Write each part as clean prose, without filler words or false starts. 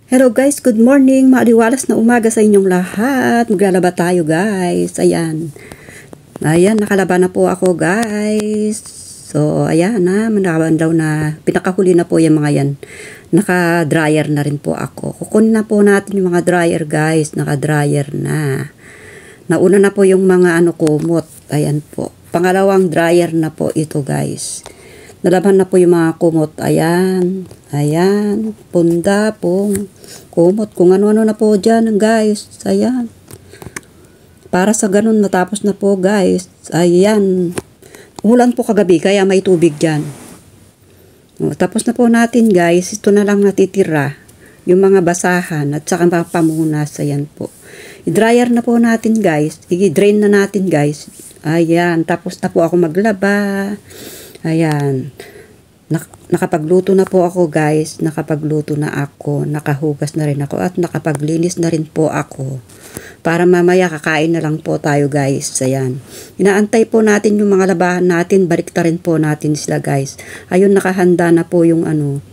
Hello guys, good morning. Maaliwalas na umaga sa inyong lahat. Maglalaba tayo guys. Ayan. Ayan, nakalaba na po ako guys. So, ayan na. Daw na. Pinakahuli na po yung mga yan. Naka-dryer na rin po ako. Kukunin na po natin yung mga dryer guys. Naka-dryer na. Nauna na po yung mga kumot. Ayan po. Pangalawang dryer na po ito guys. Nalaban na po yung mga kumot. Ayan. Ayan. Punda pong kumot. Kung ano-ano na po dyan guys. Ayan. Para sa ganun natapos na po guys. Ayan. Umulan po kagabi kaya may tubig dyan. Tapos na po natin guys. Ito na lang natitira. Yung mga basahan at saka mga pamunas. Ayan po. I-dryer na po natin guys. I-drain na natin guys. Ayan. Tapos na po ako maglaba. Ayan. Nakapagluto na po ako guys. Nakapagluto na ako. Nakahugas na rin ako. At nakapaglinis na rin po ako. Para mamaya kakain na lang po tayo guys. Ayan. Inaantay po natin yung mga labahan natin. Baliktarin po natin sila guys. Ayun, nakahanda na po yung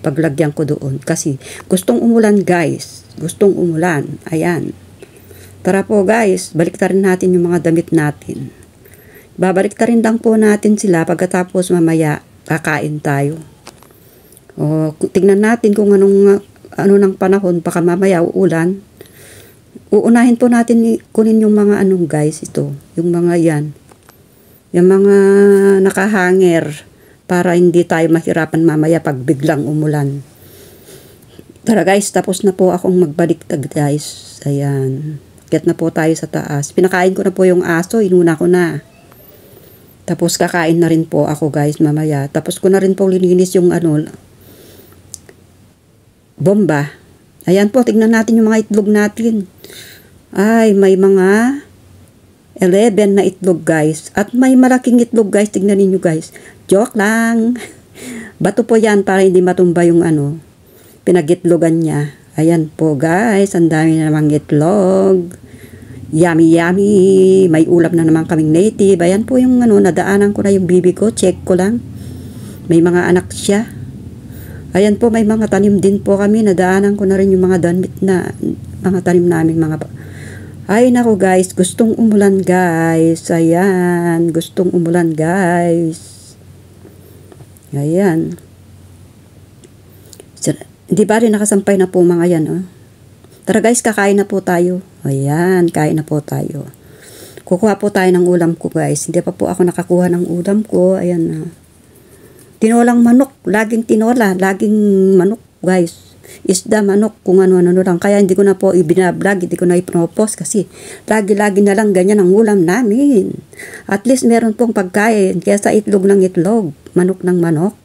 paglagyan ko doon. Kasi gustong umulan guys. Gustong umulan. Ayan. Tara po guys. Baliktarin natin yung mga damit natin. Babaliktarin lang po natin sila pagkatapos mamaya kakain tayo. O, tingnan natin kung ano ng panahon, baka mamaya uulan. Uunahin po natin kunin yung mga guys, ito, yung mga yan. Yung mga nakahanger para hindi tayo mahirapan mamaya pag biglang umulan. Tara guys, tapos na po akong magbaliktad guys. Ayan. Get na po tayo sa taas. Pinakain ko na po yung aso, inuna ko na. Tapos kakain na rin po ako guys mamaya. Tapos ko na rin po lininis yung bomba. Ayan po, tignan natin yung mga itlog natin. Ay, may mga 11 na itlog guys. At may malaking itlog guys, tignan ninyo guys. Joke lang. Bato po yan para hindi matumba yung pinagitlogan niya. Ayan po guys, ang dami na namang itlog. Yummy, yummy. May ulam na naman kaming native. Ayan po yung nadaanan ko na yung bibi ko. Check ko lang. May mga anak siya. Ayan po, may mga tanim din po kami. Nadaanan ko na rin yung mga damit na mga tanim namin. Ay, nako guys. Gustong umulan guys. Ayan. Gustong umulan guys. Ayan. Hindi ba rin nakasampay na po mga yan, oh. Tara guys, kakain na po tayo. Ayan, kain na po tayo. Kukuha po tayo ng ulam ko guys. Hindi pa po ako nakakuha ng ulam ko. Ayan na. Tinolang manok. Laging tinola. Laging manok guys. Isda, manok, kung ano-ano lang. Kaya hindi ko na po ibinablog. Hindi ko na ipopost kasi lagi-lagi na lang ganyan ang ulam namin. At least meron pong pagkain. Kaya sa itlog ng itlog. Manok ng manok.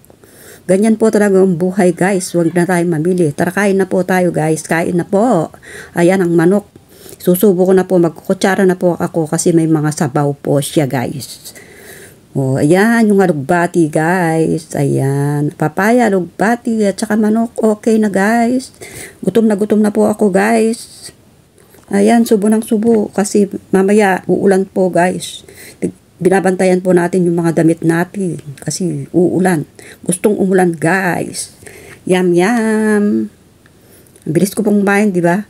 Ganyan po talaga ang buhay guys. Huwag na tayo mamili. Tara, kain na po tayo guys. Kain na po. Ayan ang manok. Susubo ko na po. Magkukutsara na po ako kasi may mga sabaw po siya guys. O, ayan yung alugbati guys. Ayan. Papaya, alugbati at saka manok. Okay na guys. Gutom na po ako guys. Ayan, subo ng subo. Kasi mamaya uulan po guys. Binabantayan po natin yung mga damit natin kasi uulan. Gustong umulan guys. Yum yum. Bilis ko pong kumain, di ba?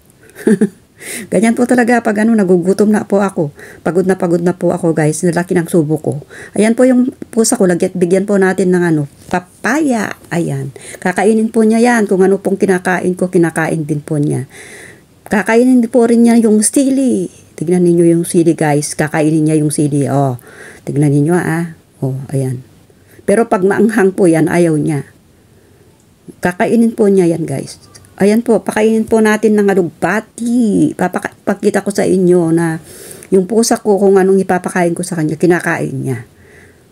Ganyan po talaga pag nagugutom na po ako. Pagod na po ako guys. Nalaki ng subo ko. Ayan po yung pusa ko. Bigyan po natin ng papaya. Ayan. Kakainin po niya yan. Kung ano pong kinakain ko, kinakain din po niya. Kakainin po rin niya yung sili. Tignan ninyo yung sili guys. Kakainin niya yung sili. Oh, tignan ninyo Oh, ayan. Pero pag maanghang po yan, ayaw niya. Kakainin po niya yan guys. Ayan po, pakainin po natin ng alugbati. Papakita ko sa inyo na yung pusa ko kung anong ipapakain ko sa kanya, kinakain niya.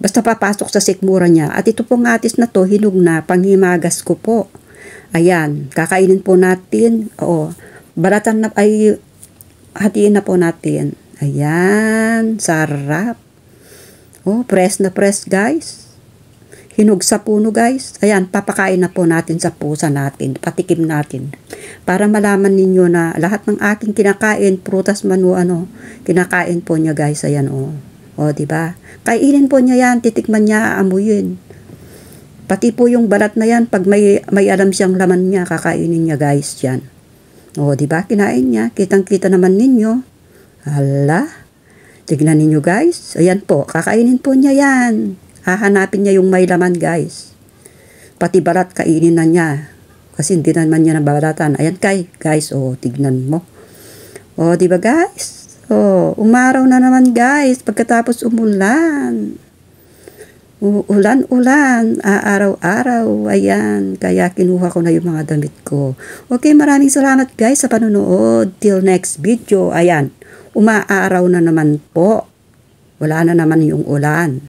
Basta papasok sa sikmura niya. At ito pong atis na to, hinog na, panghimagas ko po. Ayan, kakainin po natin. Oo, balatan na ay hatiin na po natin. Ayan. Sarap. Oh, press na press guys. Hinog sa puno guys. Ayan, papakain na po natin sa pusa natin. Patikim natin. Para malaman ninyo na lahat ng aking kinakain, prutas man o kinakain po niya guys. Ayan O, diba? Kainin po niya yan. Titikman niya, aamuyin. Pati po yung balat na yan, pag may alam siyang laman niya, kakainin niya guys yan. O, di ba? Kinain niya. Kitang-kita naman ninyo. Hala. Tignan ninyo, guys. Ayan po. Kakainin po niya yan. Hahanapin niya yung may laman, guys. Pati balat kainin na niya. Kasi hindi naman niya nabalatan. Ayan, guys. O, tignan mo. O, di ba, guys? O, umaraw na naman, guys. Pagkatapos umulan. Ulan-ulan, araw-araw, ayan, kaya kinuha ko na yung mga damit ko. Okay, maraming salamat guys sa panonood. Till next video, ayan, umaaraw na naman po. Wala na naman yung ulan.